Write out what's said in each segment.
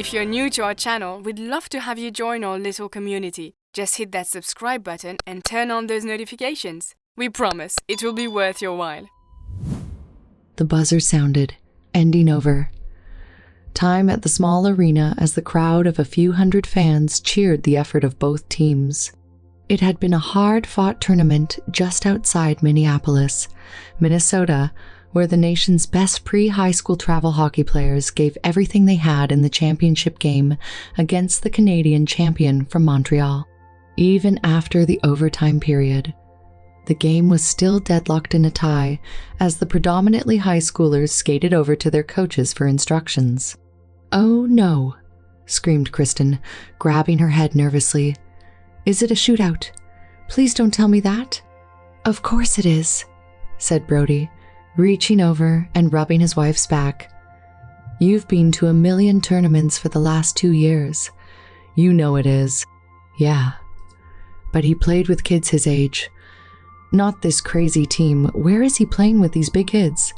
If you're new to our channel, we'd love to have you join our little community. Just hit that subscribe button and turn on those notifications. We promise it will be worth your while. The buzzer sounded, ending over. Time at the small arena as the crowd of a few hundred fans cheered the effort of both teams. It had been a hard-fought tournament just outside Minneapolis, Minnesota, where the nation's best pre-high school travel hockey players gave everything they had in the championship game against the Canadian champion from Montreal. Even after the overtime period, the game was still deadlocked in a tie as the predominantly high schoolers skated over to their coaches for instructions. "Oh no," screamed Kristen, grabbing her head nervously. "Is it a shootout? Please don't tell me that." "Of course it is," said Brody, reaching over and rubbing his wife's back. "You've been to a million tournaments for the last 2 years. You know it is." "Yeah. But he played with kids his age. Not this crazy team. Where is he playing with these big kids?"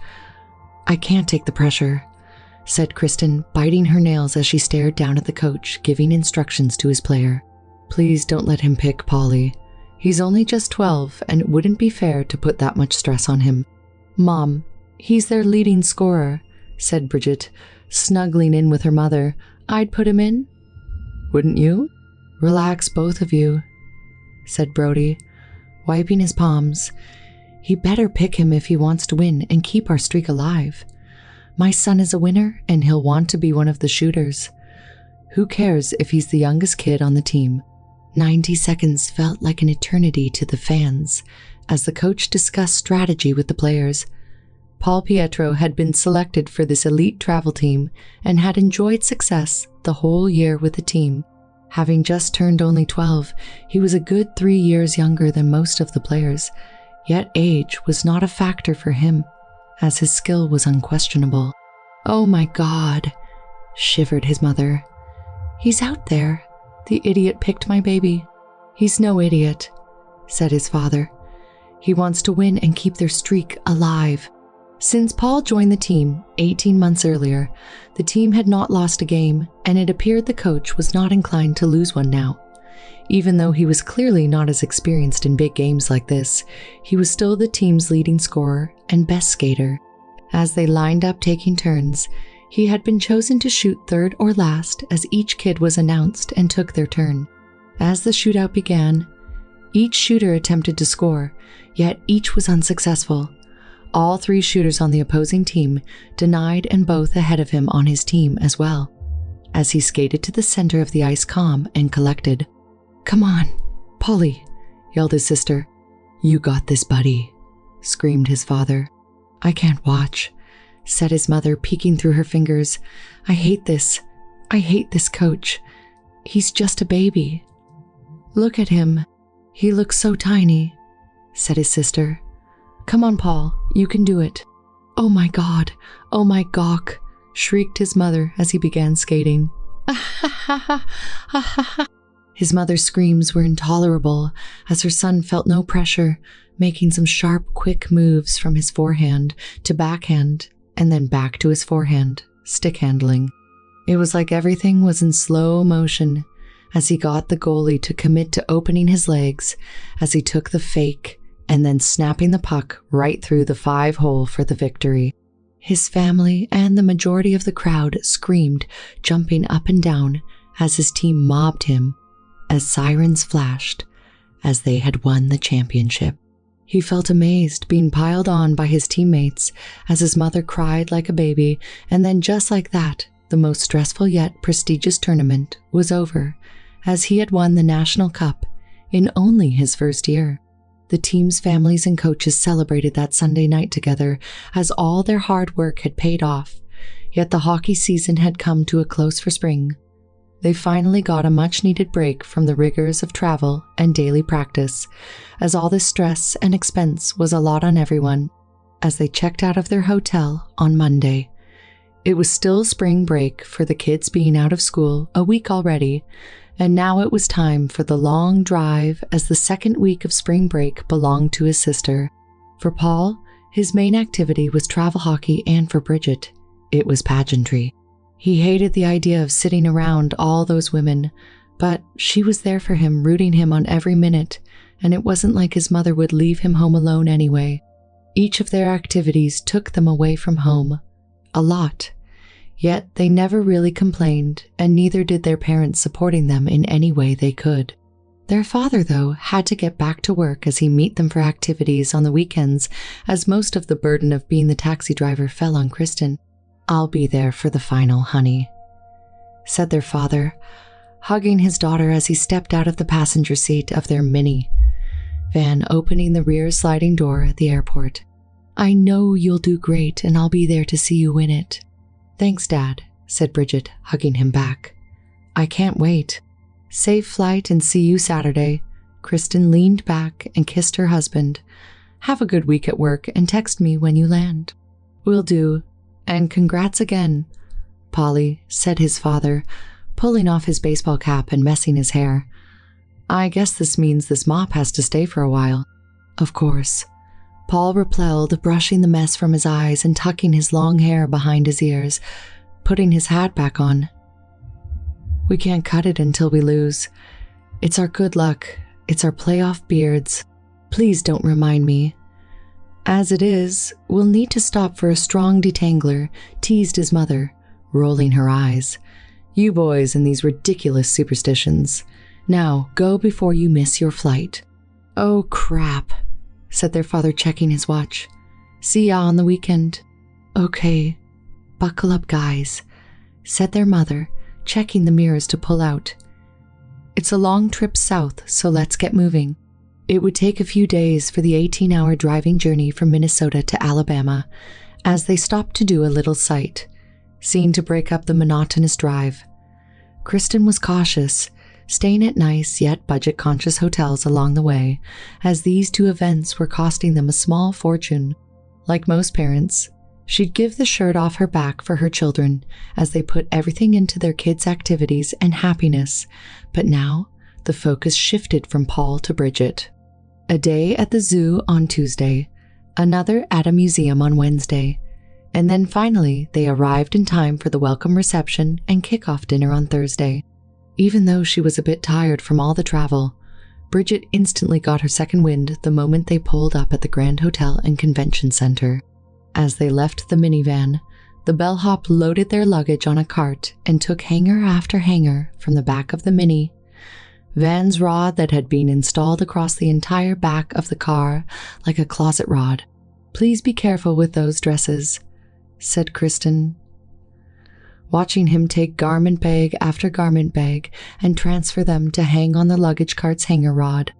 "I can't take the pressure," said Kristen, biting her nails as she stared down at the coach, giving instructions to his player. "Please don't let him pick Paulie. He's only just 12, and it wouldn't be fair to put that much stress on him." "Mom, he's their leading scorer," said Bridget, snuggling in with her mother. "I'd put him in." "Wouldn't you?" "Relax, both of you," said Brody, wiping his palms. "He better pick him if he wants to win and keep our streak alive. My son is a winner, and he'll want to be one of the shooters. Who cares if he's the youngest kid on the team?" 90 seconds felt like an eternity to the fans as the coach discussed strategy with the players. Paul Pietro had been selected for this elite travel team and had enjoyed success the whole year with the team. Having just turned only 12, he was a good 3 years younger than most of the players, yet age was not a factor for him, as his skill was unquestionable. "Oh my God," shivered his mother. "He's out there. The idiot picked my baby." "He's no idiot," said his father. "He wants to win and keep their streak alive." Since Paul joined the team 18 months earlier, the team had not lost a game, and it appeared the coach was not inclined to lose one now. Even though he was clearly not as experienced in big games like this, he was still the team's leading scorer and best skater. As they lined up taking turns, he had been chosen to shoot third or last as each kid was announced and took their turn. As the shootout began, each shooter attempted to score, yet each was unsuccessful. All 3 shooters on the opposing team denied, and both ahead of him on his team as well. As he skated to the center of the ice calm and collected. "Come on, Paulie," yelled his sister. "You got this, buddy," screamed his father. "I can't watch," said his mother, peeking through her fingers. I hate this, coach. He's just a baby." "Look at him. He looks so tiny," said his sister. "Come on, Paul, you can do it." "Oh my God, oh my gawk," shrieked his mother as he began skating. His mother's screams were intolerable as her son felt no pressure, making some sharp, quick moves from his forehand to backhand and then back to his forehand, stick handling. It was like everything was in slow motion as he got the goalie to commit to opening his legs as he took the fake and then snapping the puck right through the 5-hole for the victory. His family and the majority of the crowd screamed, jumping up and down as his team mobbed him as sirens flashed as they had won the championship. He felt amazed being piled on by his teammates as his mother cried like a baby, and then just like that, the most stressful yet prestigious tournament was over as he had won the National Cup in only his first year. The team's families and coaches celebrated that Sunday night together as all their hard work had paid off, yet the hockey season had come to a close for spring. They finally got a much-needed break from the rigors of travel and daily practice, as all this stress and expense was a lot on everyone. As they checked out of their hotel on Monday, it was still spring break for the kids being out of school a week already, and now it was time for the long drive as the second week of spring break belonged to his sister. For Paul, his main activity was travel hockey, and for Bridget, it was pageantry. He hated the idea of sitting around all those women, but she was there for him, rooting him on every minute, and it wasn't like his mother would leave him home alone anyway. Each of their activities took them away from home. A lot. Yet they never really complained, and neither did their parents supporting them in any way they could. Their father, though, had to get back to work as he meet them for activities on the weekends, as most of the burden of being the taxi driver fell on Kristen. "I'll be there for the final, honey," said their father, hugging his daughter as he stepped out of the passenger seat of their Mini van, opening the rear sliding door at the airport. "I know you'll do great, and I'll be there to see you win it." "Thanks, Dad," said Bridget, hugging him back. "I can't wait." "Safe flight and see you Saturday." Kristen leaned back and kissed her husband. "Have a good week at work and text me when you land." "Will do. And congrats again, Polly," said his father, pulling off his baseball cap and messing his hair. "I guess this means this mop has to stay for a while." "Of course," Paul replied, brushing the mess from his eyes and tucking his long hair behind his ears, putting his hat back on. "We can't cut it until we lose. It's our good luck. It's our playoff beards. Please don't remind me." "As it is, we'll need to stop for a strong detangler," teased his mother, rolling her eyes. "You boys and these ridiculous superstitions. Now, go before you miss your flight." "Oh, crap," said their father, checking his watch. "See ya on the weekend." "Okay, buckle up, guys," said their mother, checking the mirrors to pull out. "It's a long trip south, so let's get moving." It would take a few days for the 18-hour driving journey from Minnesota to Alabama, as they stopped to do a little sight, seen to break up the monotonous drive. Kristen was cautious, staying at nice yet budget-conscious hotels along the way, as these two events were costing them a small fortune. Like most parents, she'd give the shirt off her back for her children as they put everything into their kids' activities and happiness, but now the focus shifted from Paul to Bridget. A day at the zoo on Tuesday, another at a museum on Wednesday, and then finally they arrived in time for the welcome reception and kickoff dinner on Thursday. Even though she was a bit tired from all the travel, Bridget instantly got her second wind the moment they pulled up at the Grand Hotel and Convention Center. As they left the minivan, the bellhop loaded their luggage on a cart and took hanger after hanger from the back of the Mini. Van's rod that had been installed across the entire back of the car like a closet rod. "Please be careful with those dresses," said Kristen, watching him take garment bag after garment bag and transfer them to hang on the luggage cart's hanger rod.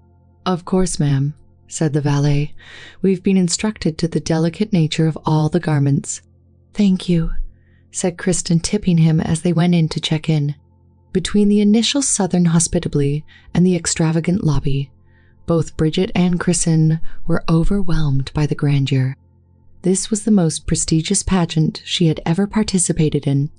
"Of course, ma'am," said the valet. "We've been instructed to the delicate nature of all the garments." "Thank you," said Kristen, tipping him as they went in to check in. Between the initial Southern hospitably and the extravagant lobby, both Bridget and Kristen were overwhelmed by the grandeur. This was the most prestigious pageant she had ever participated in,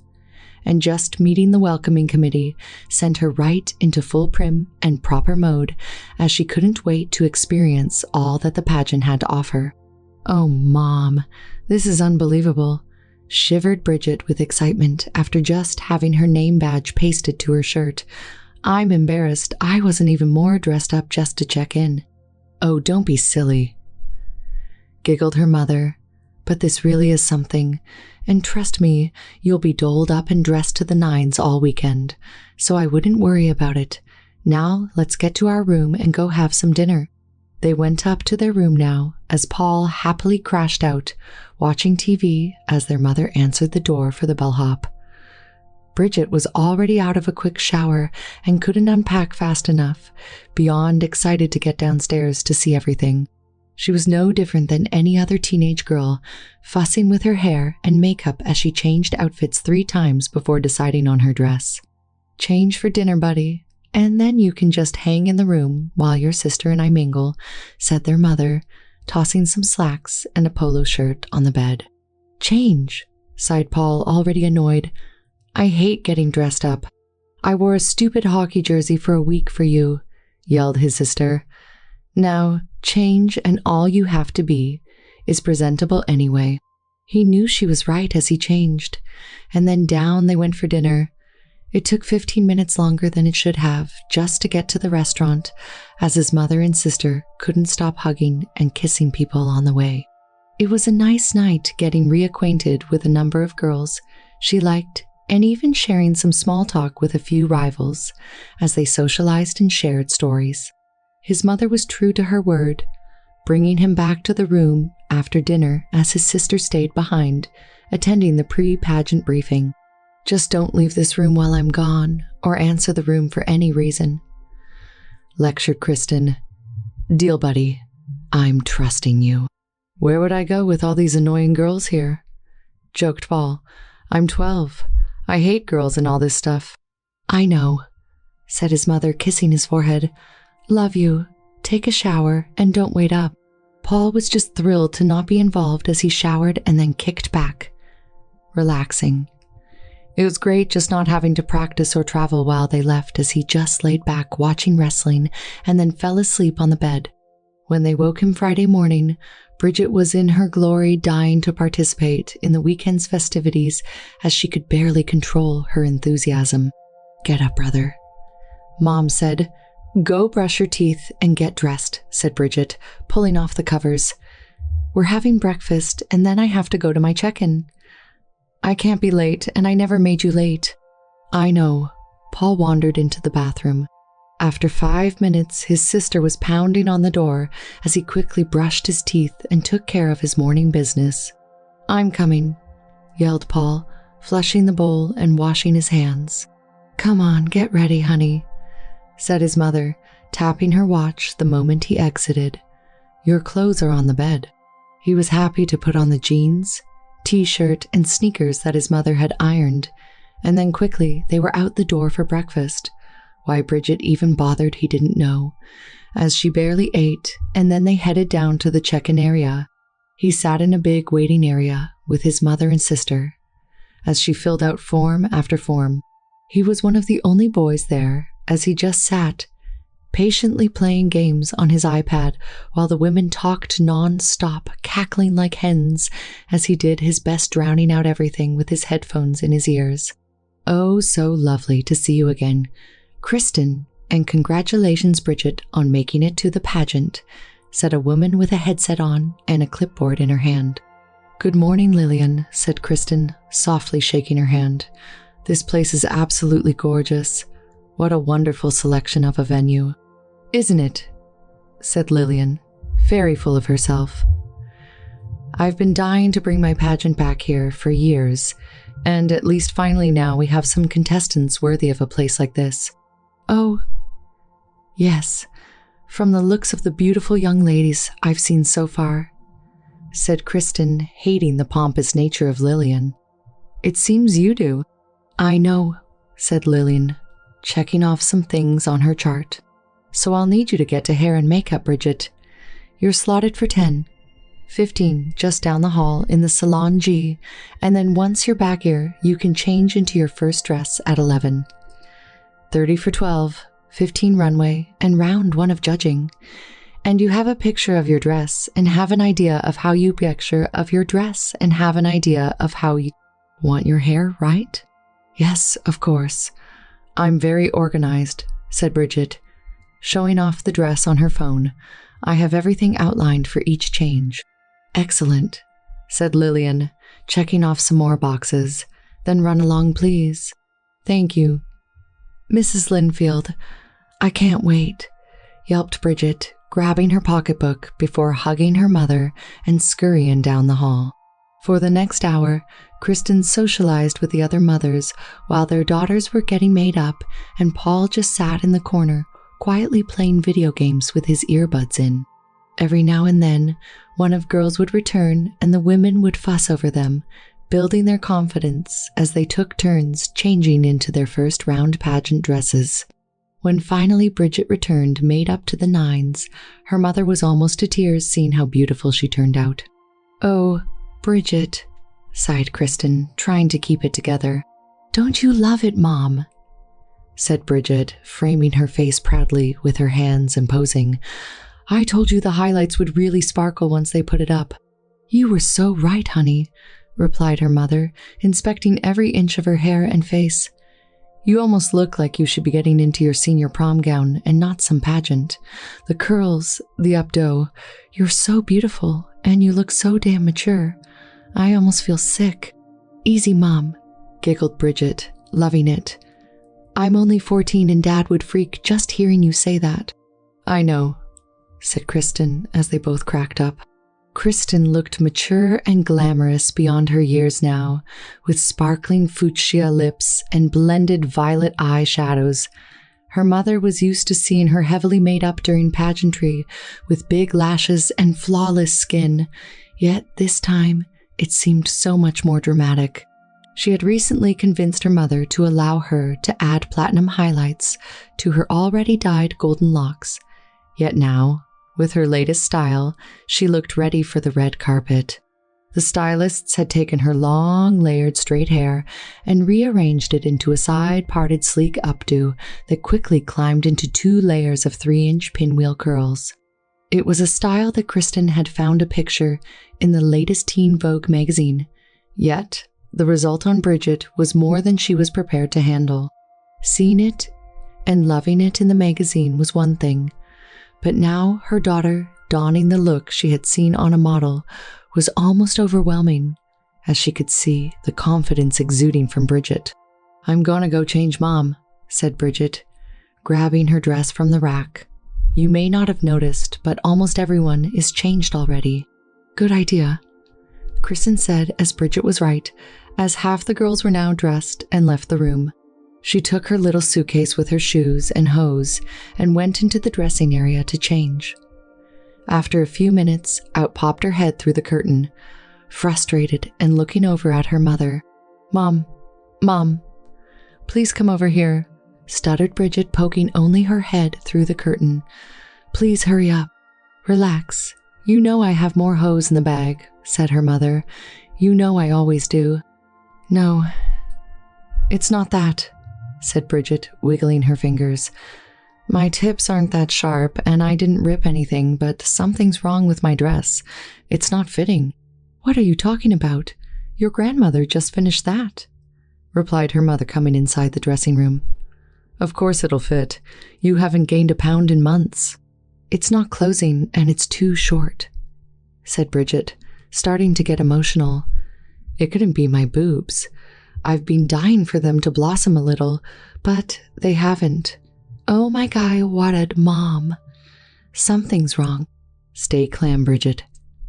and just meeting the welcoming committee sent her right into full prim and proper mode, as she couldn't wait to experience all that the pageant had to offer. "Oh, Mom, this is unbelievable," shivered Bridget with excitement after just having her name badge pasted to her shirt. "I'm embarrassed. I wasn't even more dressed up just to check in." "Oh, don't be silly," giggled her mother. "But this really is something, and trust me, you'll be dolled up and dressed to the nines all weekend, so I wouldn't worry about it. Now let's get to our room and go have some dinner." They went up to their room now, as Paul happily crashed out, watching TV as their mother answered the door for the bellhop. Bridget was already out of a quick shower and couldn't unpack fast enough, beyond excited to get downstairs to see everything. She was no different than any other teenage girl, fussing with her hair and makeup as she changed outfits 3 times before deciding on her dress. "Change for dinner, buddy, and then you can just hang in the room while your sister and I mingle," said their mother, tossing some slacks and a polo shirt on the bed. "Change," sighed Paul, already annoyed. "I hate getting dressed up. I wore a stupid hockey jersey for a week for you," yelled his sister. "Now, change, and all you have to be is presentable anyway." He knew she was right as he changed, and then down they went for dinner. It took 15 minutes longer than it should have just to get to the restaurant, as his mother and sister couldn't stop hugging and kissing people on the way. It was a nice night getting reacquainted with a number of girls she liked and even sharing some small talk with a few rivals as they socialized and shared stories. His mother was true to her word, bringing him back to the room after dinner as his sister stayed behind, attending the pre-pageant briefing. "Just don't leave this room while I'm gone, or answer the room for any reason," lectured Kristen. "Deal, buddy. I'm trusting you." "Where would I go with all these annoying girls here?" joked Paul. "I'm 12. I hate girls and all this stuff." "I know," said his mother, kissing his forehead. "Love you. Take a shower and don't wait up." Paul was just thrilled to not be involved as he showered and then kicked back, relaxing. It was great just not having to practice or travel while they left, as he just laid back watching wrestling and then fell asleep on the bed. When they woke him Friday morning, Bridget was in her glory, dying to participate in the weekend's festivities as she could barely control her enthusiasm. "Get up, brother," Mom said. "Go brush your teeth and get dressed," said Bridget, pulling off the covers. "We're having breakfast and then I have to go to my check-in." "I can't be late, and I never made you late." "I know." Paul wandered into the bathroom. After 5 minutes, his sister was pounding on the door as he quickly brushed his teeth and took care of his morning business. "I'm coming," yelled Paul, flushing the bowl and washing his hands. "Come on, get ready, honey," said his mother, tapping her watch the moment he exited. "Your clothes are on the bed." He was happy to put on the jeans, t-shirt, and sneakers that his mother had ironed, and then quickly they were out the door for breakfast. Why Bridget even bothered he didn't know, as she barely ate, and then they headed down to the check-in area. He sat in a big waiting area with his mother and sister, as she filled out form after form. He was one of the only boys there, as he just sat, patiently playing games on his iPad while the women talked non-stop, cackling like hens, as he did his best drowning out everything with his headphones in his ears. "Oh, so lovely to see you again, Kristen, and congratulations, Bridget, on making it to the pageant," said a woman with a headset on and a clipboard in her hand. "Good morning, Lillian," said Kristen, softly shaking her hand. "This place is absolutely gorgeous. What a wonderful selection of a venue." "Isn't it?" said Lillian, very full of herself. "I've been dying to bring my pageant back here for years, and at least finally now we have some contestants worthy of a place like this." "Oh, yes, from the looks of the beautiful young ladies I've seen so far," said Kristen, hating the pompous nature of Lillian. "It seems you do." "I know," said Lillian, checking off some things on her chart. "So I'll need you to get to hair and makeup, Bridget. You're slotted for 10, 15 just down the hall in the Salon G, and then once you're back here, you can change into your first dress at 11. 30 for 12, 15 runway, and round 1 of judging. And you have a picture of your dress and have an idea of how you picture of your dress and have an idea of how you want your hair, right?" "Yes, of course. I'm very organized," said Bridget, showing off the dress on her phone. "I have everything outlined for each change." "Excellent," said Lillian, checking off some more boxes. "Then run along, please." "Thank you." "Mrs. Linfield, I can't wait," yelped Bridget, grabbing her pocketbook before hugging her mother and scurrying down the hall. For the next hour, Kristen socialized with the other mothers while their daughters were getting made up, and Paul just sat in the corner, quietly playing video games with his earbuds in. Every now and then, one of girls would return and the women would fuss over them, building their confidence as they took turns changing into their first round pageant dresses. When finally Bridget returned made up to the nines, her mother was almost to tears seeing how beautiful she turned out. "Oh, Bridget," sighed Kristen, trying to keep it together. "Don't you love it, Mom?" said Bridget, framing her face proudly with her hands and posing. "I told you the highlights would really sparkle once they put it up." "You were so right, honey," replied her mother, inspecting every inch of her hair and face. "You almost look like you should be getting into your senior prom gown and not some pageant. The curls, the updo, you're so beautiful, and you look so damn mature. I almost feel sick." "Easy, Mom," giggled Bridget, loving it. "I'm only 14 and Dad would freak just hearing you say that." "I know," said Kristen as they both cracked up. Kristen looked mature and glamorous beyond her years now, with sparkling fuchsia lips and blended violet eyeshadows. Her mother was used to seeing her heavily made up during pageantry, with big lashes and flawless skin, yet this time it seemed so much more dramatic. She had recently convinced her mother to allow her to add platinum highlights to her already dyed golden locks, yet now, with her latest style, she looked ready for the red carpet. The stylists had taken her long, layered straight hair and rearranged it into a side-parted sleek updo that quickly climbed into 2 layers of 3-inch pinwheel curls. It was a style that Kristen had found a picture in the latest Teen Vogue magazine, yet the result on Bridget was more than she was prepared to handle. Seeing it and loving it in the magazine was one thing, but now her daughter donning the look she had seen on a model was almost overwhelming, as she could see the confidence exuding from Bridget. "I'm gonna go change, Mom," said Bridget, grabbing her dress from the rack. "You may not have noticed, but almost everyone is changed already." "Good idea," Kristen said as Bridget was right, as half the girls were now dressed and left the room. She took her little suitcase with her shoes and hose and went into the dressing area to change. After a few minutes, out popped her head through the curtain, frustrated and looking over at her mother. Mom, please come over here," stuttered Bridget, poking only her head through the curtain. "Please hurry up." "Relax. You know I have more hose in the bag," said her mother. "You know I always do." "No, it's not that," said Bridget, wiggling her fingers. "My tips aren't that sharp, and I didn't rip anything, but something's wrong with my dress. It's not fitting." "What are you talking about? Your grandmother just finished that," replied her mother, coming inside the dressing room. "Of course it'll fit. You haven't gained a pound in months." "It's not closing, and it's too short," said Bridget, starting to get emotional. "It couldn't be my boobs. I've been dying for them to blossom a little, but they haven't. Oh my God, Mom. Something's wrong." "Stay calm, Bridget,"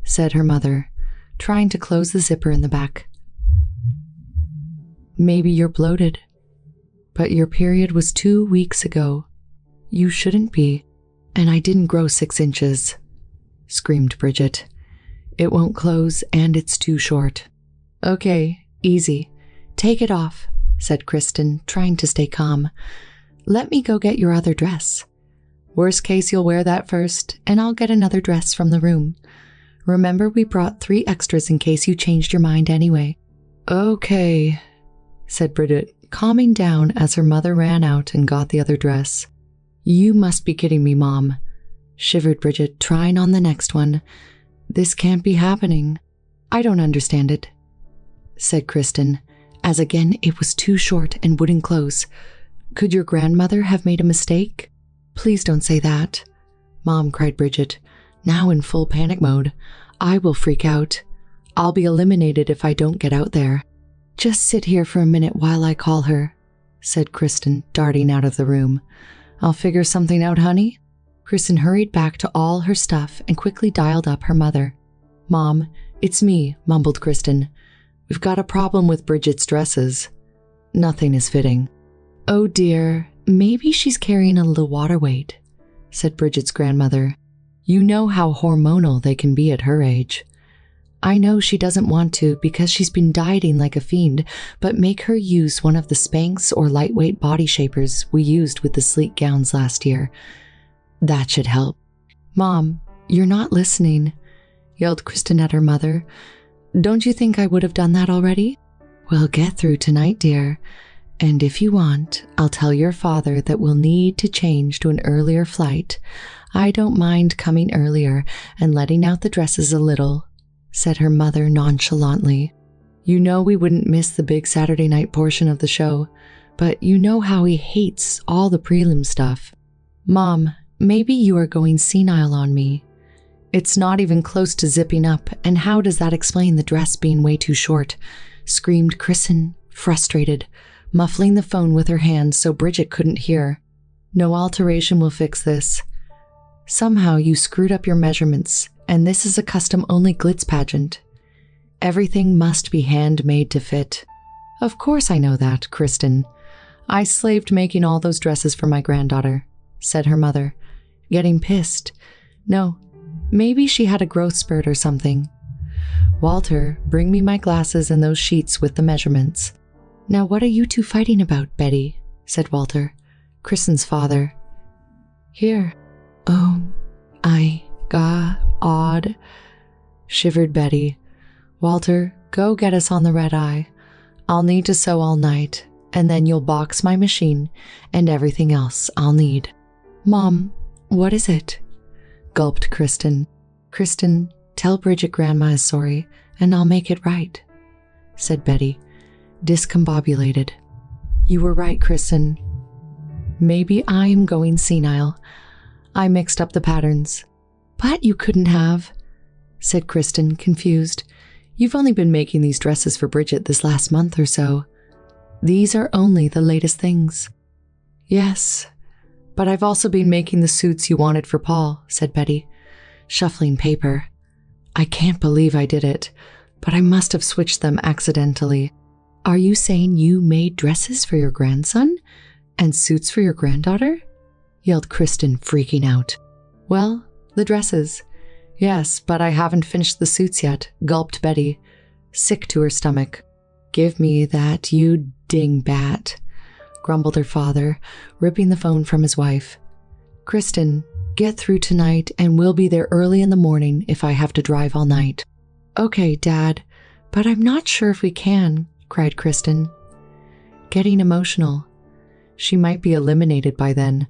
said her mother, trying to close the zipper in the back. "Maybe you're bloated, but your period was 2 weeks ago. You shouldn't be, and I didn't grow 6 inches," screamed Bridget. "It won't close, and it's too short." "Okay, easy. Take it off," said Kristen, trying to stay calm. "Let me go get your other dress. Worst case, you'll wear that first, and I'll get another dress from the room. Remember, we brought 3 extras in case you changed your mind anyway." "Okay," said Bridget, calming down as her mother ran out and got the other dress. "You must be kidding me, Mom," shivered Bridget, trying on the next one. "This can't be happening." "I don't understand it," said Kristen, as again it was too short and wouldn't close. "Could your grandmother have made a mistake?" "Please don't say that," Mom cried Bridget, now in full panic mode. "I will freak out. I'll be eliminated if I don't get out there." "Just sit here for a minute while I call her," said Kristen, darting out of the room. "I'll figure something out, honey." Kristen hurried back to all her stuff and quickly dialed up her mother. "Mom, it's me," mumbled Kristen. "We've got a problem with Bridget's dresses. Nothing is fitting." "Oh dear, maybe she's carrying a little water weight," said Bridget's grandmother. "You know how hormonal they can be at her age. I know she doesn't want to because she's been dieting like a fiend, but make her use one of the Spanx or lightweight body shapers we used with the sleek gowns last year. That should help." "Mom, you're not listening," yelled Kristen at her mother. "Don't you think I would have done that already?" "We'll get through tonight, dear. And if you want, I'll tell your father that we'll need to change to an earlier flight. I don't mind coming earlier and letting out the dresses a little," said her mother nonchalantly. You know we wouldn't miss the big Saturday night portion of the show, but you know how he hates all the prelim stuff. Mom, maybe you are going senile on me. It's not even close to zipping up, and how does that explain the dress being way too short? Screamed Kristen, frustrated, muffling the phone with her hand so Bridget couldn't hear. No alteration will fix this. Somehow you screwed up your measurements, and this is a custom-only glitz pageant. Everything must be handmade to fit. Of course I know that, Kristen. I slaved making all those dresses for my granddaughter, said her mother, getting pissed. No, maybe she had a growth spurt or something. Walter, bring me my glasses and those sheets with the measurements. Now what are you two fighting about, Betty? Said Walter, Kristen's father. Here. Oh, I got odd, shivered Betty. Walter, go get us on the red eye. I'll need to sew all night, and then you'll box my machine and everything else I'll need. Mom, what is it? Gulped Kristen. Kristen, tell Bridget Grandma is sorry, and I'll make it right, said Betty, discombobulated. You were right, Kristen. Maybe I'm going senile. I mixed up the patterns. But you couldn't have, said Kristen, confused. You've only been making these dresses for Bridget this last month or so. These are only the latest things. Yes, but I've also been making the suits you wanted for Paul, said Betty, shuffling paper. I can't believe I did it, but I must have switched them accidentally. Are you saying you made dresses for your grandson and suits for your granddaughter? Yelled Kristen, freaking out. Well, the dresses. Yes, but I haven't finished the suits yet, gulped Betty, sick to her stomach. Give me that, you dingbat, grumbled her father, ripping the phone from his wife. Kristen, get through tonight and we'll be there early in the morning if I have to drive all night. Okay, Dad, but I'm not sure if we can, cried Kristen, getting emotional. She might be eliminated by then.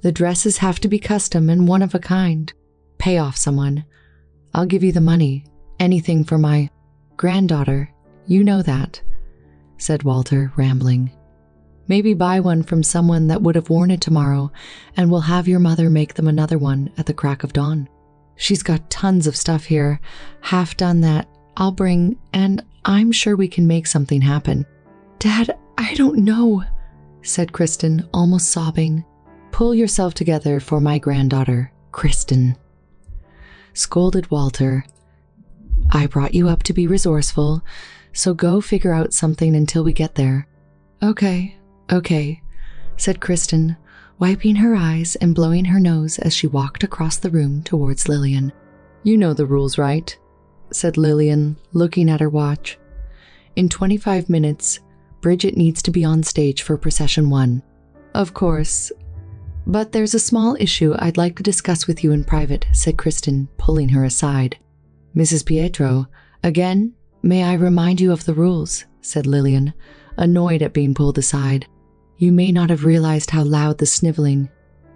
The dresses have to be custom and one of a kind. Pay off someone. I'll give you the money. Anything for my granddaughter. You know that, said Walter, rambling. Maybe buy one from someone that would have worn it tomorrow, and we'll have your mother make them another one at the crack of dawn. She's got tons of stuff here. Half done that I'll bring, and I'm sure we can make something happen. Dad, I don't know, said Kristen, almost sobbing. Pull yourself together for my granddaughter, Kristen, scolded Walter. I brought you up to be resourceful, so go figure out something until we get there. Okay, said Kristen, wiping her eyes and blowing her nose as she walked across the room towards Lillian. You know the rules, right? Said Lillian, looking at her watch. In 25 minutes, Bridget needs to be on stage for Procession 1. Of course. But there's a small issue I'd like to discuss with you in private, said Kristen, pulling her aside. Mrs. Pietro, again, may I remind you of the rules, said Lillian, annoyed at being pulled aside. You may not have realized how loud the sniveling,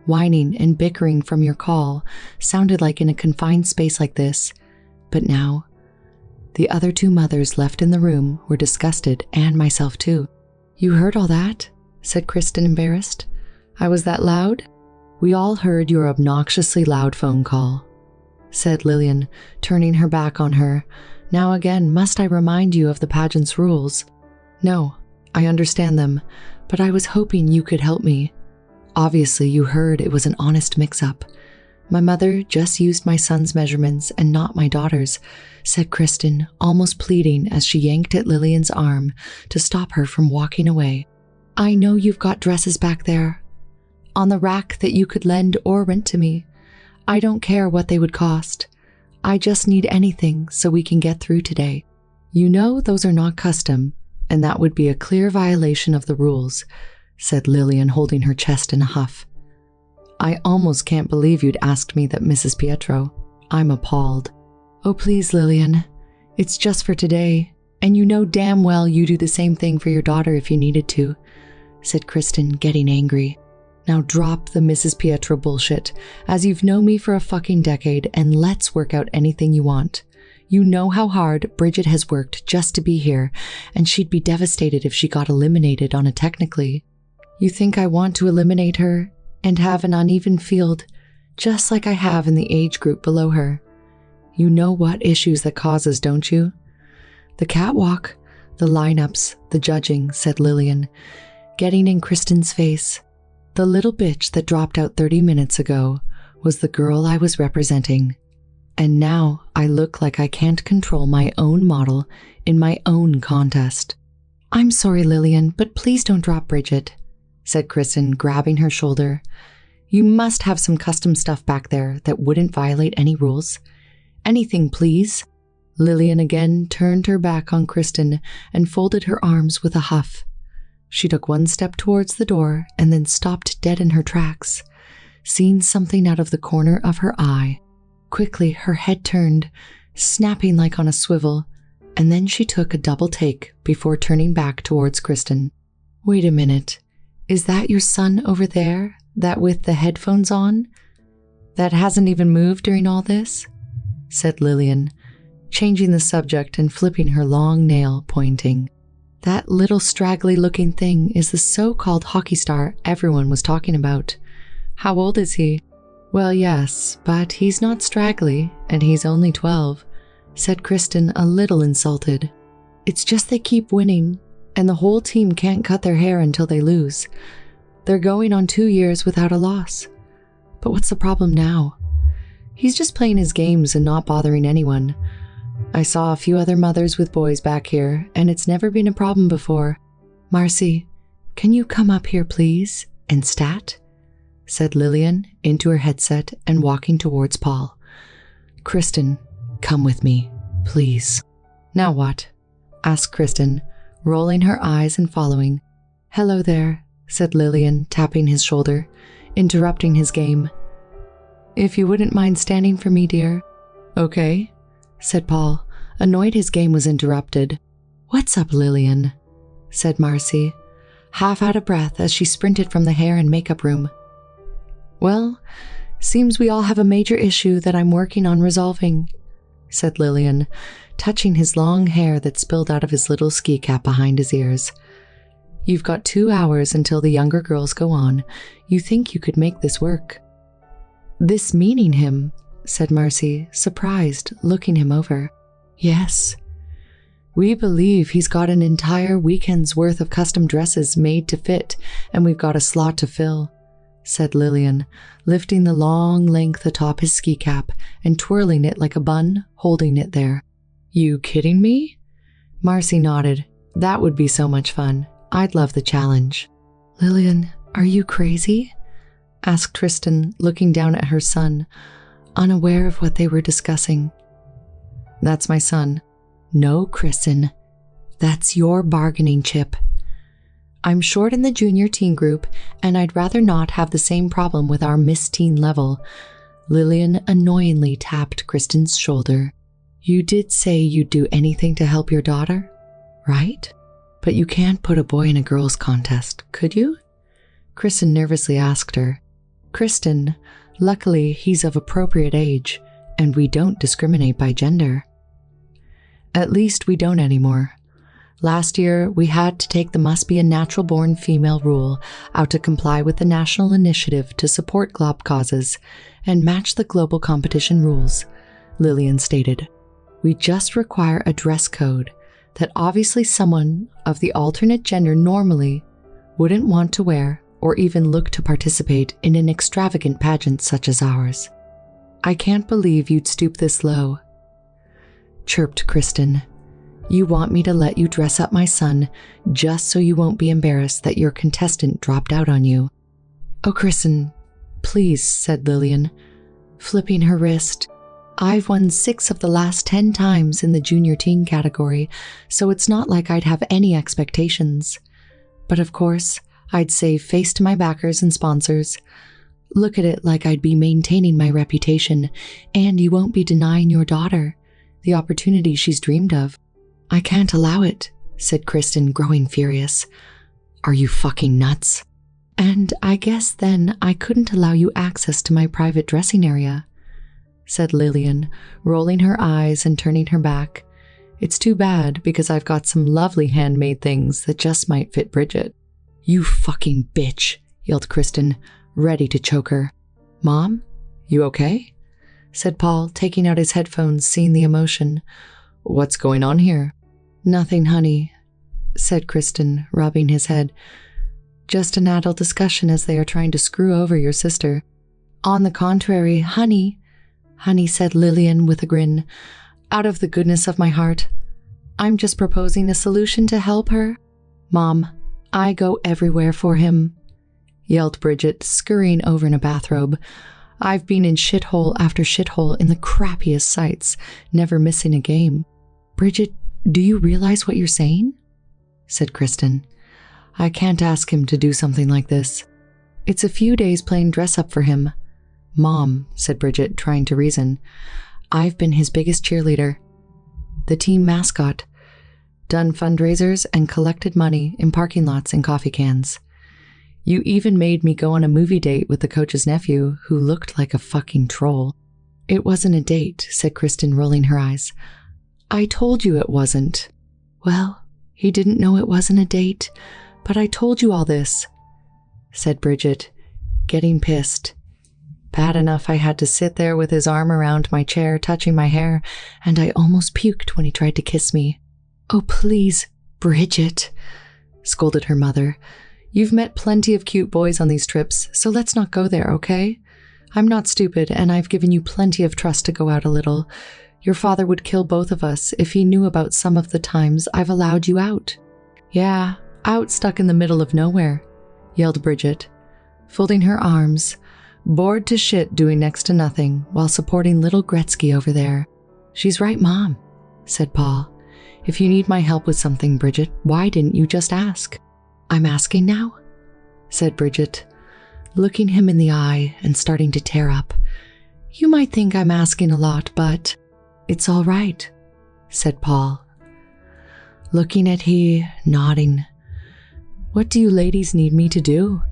whining, and bickering from your call sounded like in a confined space like this, but now, the other two mothers left in the room were disgusted, and myself too. You heard all that? Said Kristen, embarrassed. I was that loud? We all heard your obnoxiously loud phone call, said Lillian, turning her back on her. Now again, must I remind you of the pageant's rules? No, I understand them, but I was hoping you could help me. Obviously, you heard it was an honest mix-up. My mother just used my son's measurements and not my daughter's, said Kristen, almost pleading as she yanked at Lillian's arm to stop her from walking away. I know you've got dresses back there, on the rack that you could lend or rent to me. I don't care what they would cost. I just need anything so we can get through today. You know those are not custom, and that would be a clear violation of the rules, said Lillian, holding her chest in a huff. I almost can't believe you'd asked me that, Mrs. Pietro. I'm appalled. Oh, please, Lillian. It's just for today, and you know damn well you do the same thing for your daughter if you needed to, said Kristen, getting angry. Now drop the Mrs. Pietro bullshit, as you've known me for a fucking decade, and let's work out anything you want. You know how hard Bridget has worked just to be here, and she'd be devastated if she got eliminated on a technically. You think I want to eliminate her and have an uneven field, just like I have in the age group below her. You know what issues that causes, don't you? The catwalk, the lineups, the judging, said Lillian, getting in Kristen's face. The little bitch that dropped out 30 minutes ago was the girl I was representing. And now I look like I can't control my own model in my own contest. I'm sorry, Lillian, but please don't drop Bridget, said Kristen, grabbing her shoulder. You must have some custom stuff back there that wouldn't violate any rules. Anything, please. Lillian again turned her back on Kristen and folded her arms with a huff. She took one step towards the door and then stopped dead in her tracks, seeing something out of the corner of her eye. Quickly, her head turned, snapping like on a swivel, and then she took a double take before turning back towards Kristen. Wait a minute. Is that your son over there, that with the headphones on? That hasn't even moved during all this? Said Lillian, changing the subject and flipping her long nail, pointing. That little straggly-looking thing is the so-called hockey star everyone was talking about. How old is he? Well, yes, but he's not straggly, and he's only 12, said Kristen, a little insulted. It's just they keep winning, and the whole team can't cut their hair until they lose. They're going on 2 years without a loss. But what's the problem now? He's just playing his games and not bothering anyone. I saw a few other mothers with boys back here, and it's never been a problem before. Marcy, can you come up here, please, and stat? Said Lillian into her headset and walking towards Paul. Kristen, come with me, please. Now what? Asked Kristen, rolling her eyes and following. Hello there, said Lillian, tapping his shoulder, interrupting his game. If you wouldn't mind standing for me, dear. Okay, said Paul, annoyed his game was interrupted. What's up, Lillian? Said Marcy, half out of breath as she sprinted from the hair and makeup room. Well, seems we all have a major issue that I'm working on resolving, said Lillian, touching his long hair that spilled out of his little ski cap behind his ears. You've got 2 hours until the younger girls go on. You think you could make this work? This meaning him, said Marcy, surprised, looking him over. Yes. We believe he's got an entire weekend's worth of custom dresses made to fit, and we've got a slot to fill, said Lillian, lifting the long length atop his ski cap and twirling it like a bun, holding it there. You kidding me? Marcy nodded. That would be so much fun. I'd love the challenge. Lillian, are you crazy? Asked Tristan, looking down at her son, unaware of what they were discussing. That's my son. No, Kristen. That's your bargaining chip. I'm short in the junior teen group, and I'd rather not have the same problem with our Miss Teen level. Lillian annoyingly tapped Kristen's shoulder. You did say you'd do anything to help your daughter, right? But you can't put a boy in a girls' contest, could you? Kristen nervously asked her. Kristen, luckily he's of appropriate age, and we don't discriminate by gender. At least we don't anymore. Last year, we had to take the must-be-a-natural-born female rule out to comply with the national initiative to support GLOB causes and match the global competition rules, Lillian stated. We just require a dress code that obviously someone of the alternate gender normally wouldn't want to wear or even look to participate in an extravagant pageant such as ours. I can't believe you'd stoop this low, chirped Kristen. You want me to let you dress up my son just so you won't be embarrassed that your contestant dropped out on you. Oh, Kristen, please, said Lillian, flipping her wrist. I've won 6 of the last 10 times in the junior teen category, so it's not like I'd have any expectations. But of course, I'd save face to my backers and sponsors. Look at it like I'd be maintaining my reputation, and you won't be denying your daughter the opportunity she's dreamed of. I can't allow it, said Kristen, growing furious. Are you fucking nuts? And I guess then I couldn't allow you access to my private dressing area, said Lillian, rolling her eyes and turning her back. "It's too bad because I've got some lovely handmade things that just might fit Bridget." "You fucking bitch," yelled Kristen, ready to choke her. "Mom, you okay?" said Paul, taking out his headphones, seeing the emotion. "What's going on here?" "Nothing, honey," said Kristen, rubbing his head. "Just an adult discussion as they are trying to screw over your sister." "On the contrary, honey," said Lillian with a grin. "Out of the goodness of my heart, I'm just proposing a solution to help her." "Mom, I go everywhere for him," yelled Bridget, scurrying over in a bathrobe. "I've been in shithole after shithole in the crappiest sites, never missing a game." "Bridget, do you realize what you're saying?" said Kristen. "I can't ask him to do something like this. It's a few days playing dress-up for him." "Mom," said Bridget, trying to reason, "I've been his biggest cheerleader, the team mascot, done fundraisers and collected money in parking lots and coffee cans. You even made me go on a movie date with the coach's nephew, who looked like a fucking troll." "It wasn't a date," said Kristen, rolling her eyes. "I told you it wasn't." "Well, he didn't know it wasn't a date, but I told you all this," said Bridget, getting pissed. "Bad enough I had to sit there with his arm around my chair, touching my hair, and I almost puked when he tried to kiss me." "Oh, please, Bridget," scolded her mother. "You've met plenty of cute boys on these trips, so let's not go there, okay? I'm not stupid, and I've given you plenty of trust to go out a little. Your father would kill both of us if he knew about some of the times I've allowed you out." "Yeah, out stuck in the middle of nowhere," yelled Bridget, folding her arms, bored to shit doing next to nothing while supporting little Gretzky over there. "She's right, Mom," said Paul. "If you need my help with something, Bridget, why didn't you just ask?" "I'm asking now," said Bridget, looking him in the eye and starting to tear up. "You might think I'm asking a lot, but it's all right," said Paul, looking at he, nodding. "What do you ladies need me to do?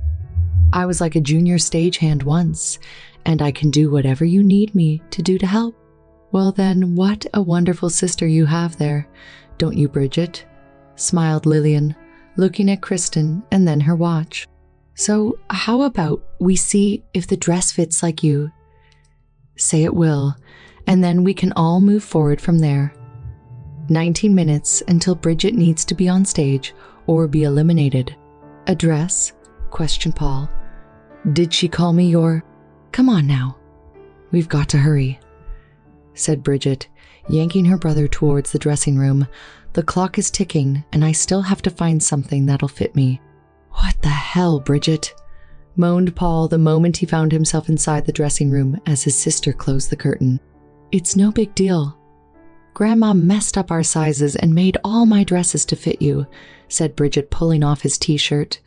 I was like a junior stagehand once, and I can do whatever you need me to do to help." "Well then, what a wonderful sister you have there, don't you, Bridget?" smiled Lillian, looking at Kristen and then her watch. "So how about we see if the dress fits like you say it will, and then we can all move forward from there. 19 minutes until Bridget needs to be on stage or be eliminated." "A dress?" questioned Paul. "Did she call me your—" "Come on now. We've got to hurry," said Bridget, yanking her brother towards the dressing room. "The clock is ticking, and I still have to find something that'll fit me." "What the hell, Bridget?" moaned Paul the moment he found himself inside the dressing room as his sister closed the curtain. "It's no big deal. Grandma messed up our sizes and made all my dresses to fit you," said Bridget, pulling off his t-shirt.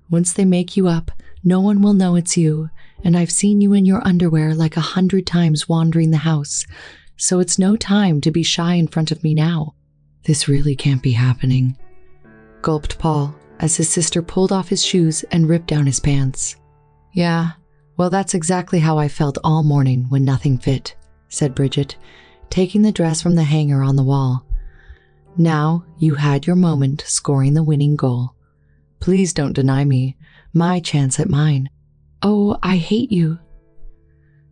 "Once they make you up, no one will know it's you, and I've seen you in your underwear like 100 times wandering the house, so it's no time to be shy in front of me now." "This really can't be happening," gulped Paul as his sister pulled off his shoes and ripped down his pants. "Yeah, well, that's exactly how I felt all morning when nothing fit," said Bridget, taking the dress from the hanger on the wall. "Now you had your moment scoring the winning goal. Please don't deny me my chance at mine." "Oh, I hate you,"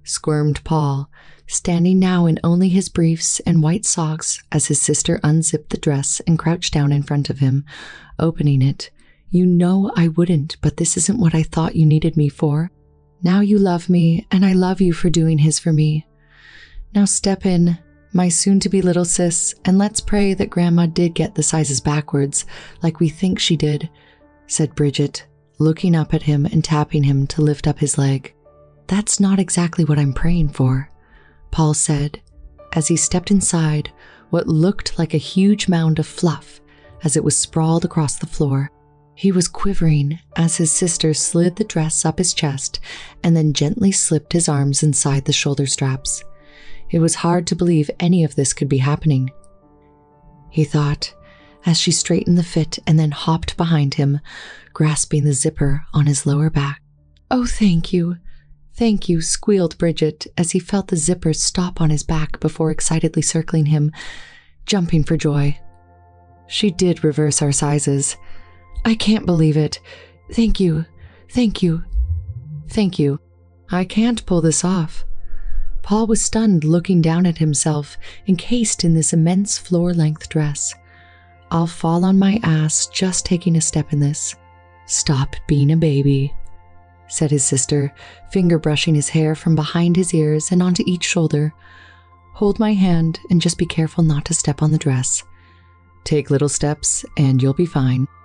squirmed Paul, standing now in only his briefs and white socks as his sister unzipped the dress and crouched down in front of him, opening it. "You know I wouldn't, but this isn't what I thought you needed me for. Now you love me, and I love you for doing his for me. Now step in, my soon-to-be little sis, and let's pray that Grandma did get the sizes backwards, like we think she did," said Bridget, looking up at him and tapping him to lift up his leg. "That's not exactly what I'm praying for," Paul said, as he stepped inside what looked like a huge mound of fluff as it was sprawled across the floor. He was quivering as his sister slid the dress up his chest and then gently slipped his arms inside the shoulder straps. It was hard to believe any of this could be happening, he thought, as she straightened the fit and then hopped behind him, grasping the zipper on his lower back. "Oh, thank you. Thank you, squealed Bridget as he felt the zipper stop on his back before excitedly circling him, jumping for joy. She did reverse our sizes. I can't believe it. Thank you. Thank you. Thank you. I can't pull this off. Paul was stunned, looking down at himself, encased in this immense floor-length dress. I'll fall on my ass just taking a step in this. Stop being a baby, said his sister, finger brushing his hair from behind his ears and onto each shoulder. Hold my hand and just be careful not to step on the dress. Take little steps and you'll be fine.